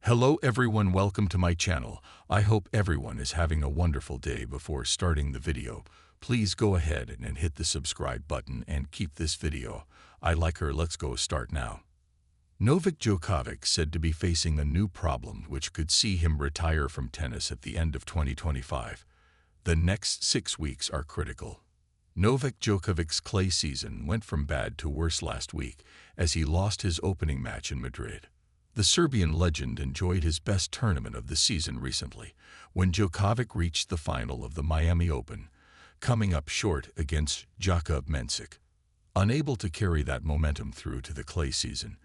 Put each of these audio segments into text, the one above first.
Hello everyone, welcome to my channel. I hope everyone is having a wonderful day. Before starting the video, please go ahead and hit the subscribe button and keep this video. I like her. Let's go start now. Novak Djokovic said to be facing a new problem which could see him retire from tennis at the end of 2025. The next 6 weeks are critical. Novak Djokovic's clay season went from bad to worse last week as he lost his opening match in Madrid. The Serbian legend enjoyed his best tournament of the season recently, when Djokovic reached the final of the Miami Open, coming up short against Jakub Mensik. Unable to carry that momentum through to the clay season,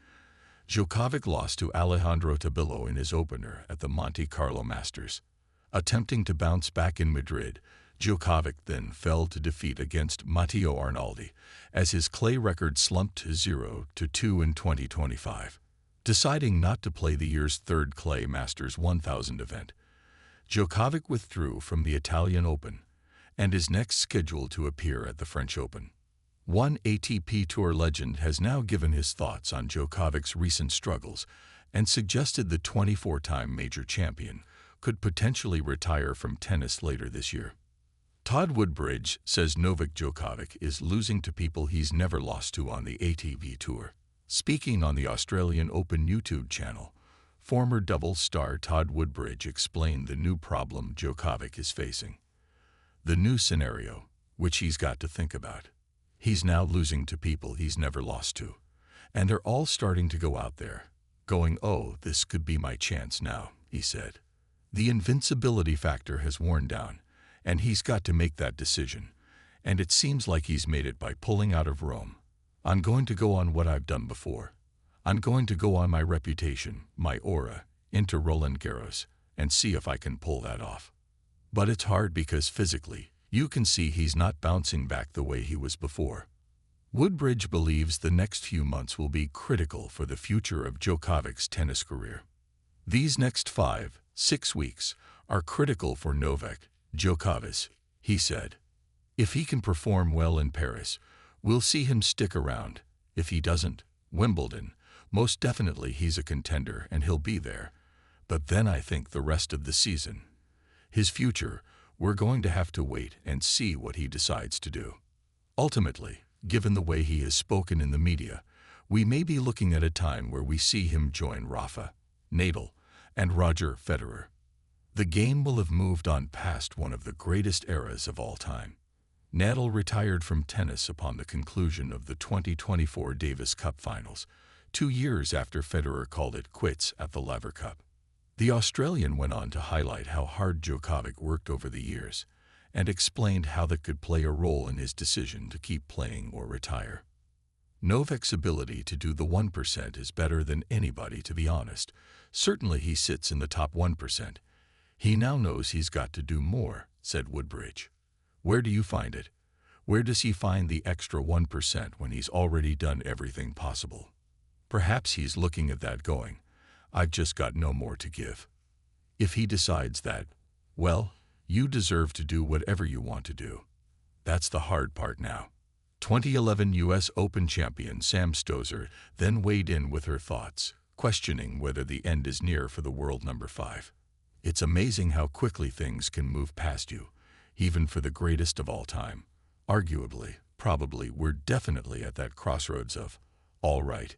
Djokovic lost to Alejandro Tabilo in his opener at the Monte-Carlo Masters. Attempting to bounce back in Madrid, Djokovic then fell to defeat against Matteo Arnaldi, as his clay record slumped to 0-2 in 2025. Deciding not to play the year's third Clay Masters 1000 event, Djokovic withdrew from the Italian Open and is next scheduled to appear at the French Open. One ATP Tour legend has now given his thoughts on Djokovic's recent struggles and suggested the 24-time major champion could potentially retire from tennis later this year. Todd Woodbridge says Novak Djokovic is losing to people he's never lost to on the ATP Tour. Speaking on the Australian Open YouTube channel, former doubles star Todd Woodbridge explained the new problem Djokovic is facing. The new scenario, which he's got to think about. He's now losing to people he's never lost to, and they're all starting to go out there, going, "Oh, this could be my chance now," he said. The invincibility factor has worn down, and he's got to make that decision, and it seems like he's made it by pulling out of Rome. "I'm going to go on what I've done before. I'm going to go on my reputation, my aura, into Roland Garros, and see if I can pull that off." But it's hard because physically, you can see he's not bouncing back the way he was before. Woodbridge believes the next few months will be critical for the future of Djokovic's tennis career. These next 5-6 weeks are critical for Novak Djokovic, he said. If he can perform well in Paris, we'll see him stick around. If he doesn't, Wimbledon, most definitely he's a contender and he'll be there. But then I think the rest of the season, his future, we're going to have to wait and see what he decides to do. Ultimately, given the way he has spoken in the media, we may be looking at a time where we see him join Rafa, Nadal, and Roger Federer. The game will have moved on past one of the greatest eras of all time. Nadal retired from tennis upon the conclusion of the 2024 Davis Cup Finals, 2 years after Federer called it quits at the Laver Cup. The Australian went on to highlight how hard Djokovic worked over the years and explained how that could play a role in his decision to keep playing or retire. Novak's ability to do the 1% is better than anybody, to be honest. Certainly he sits in the top 1%. He now knows he's got to do more, said Woodbridge. Where do you find it? Where does he find the extra 1% when he's already done everything possible? Perhaps he's looking at that going, "I've just got no more to give." If he decides that, well, you deserve to do whatever you want to do. That's the hard part now. 2011 U.S. Open champion Sam Stosur then weighed in with her thoughts, questioning whether the end is near for the world number 5. It's amazing how quickly things can move past you, even for the greatest of all time. Arguably, probably, we're definitely at that crossroads of, all right,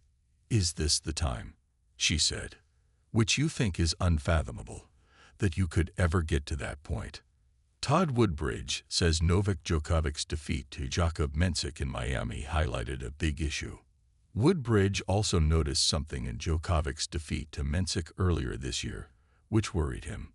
is this the time? She said. Which you think is unfathomable, that you could ever get to that point. Todd Woodbridge says Novak Djokovic's defeat to Jakub Mensik in Miami highlighted a big issue. Woodbridge also noticed something in Djokovic's defeat to Mensik earlier this year, which worried him.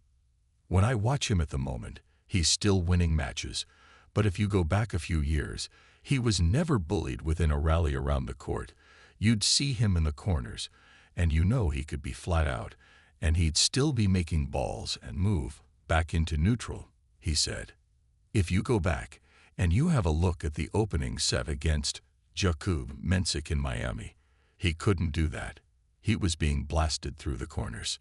"When I watch him at the moment, he's still winning matches, but if you go back a few years, he was never bullied within a rally around the court. You'd see him in the corners, and you know he could be flat out, and he'd still be making balls and move back into neutral," he said. If you go back and you have a look at the opening set against Jakub Mensik in Miami, he couldn't do that. He was being blasted through the corners.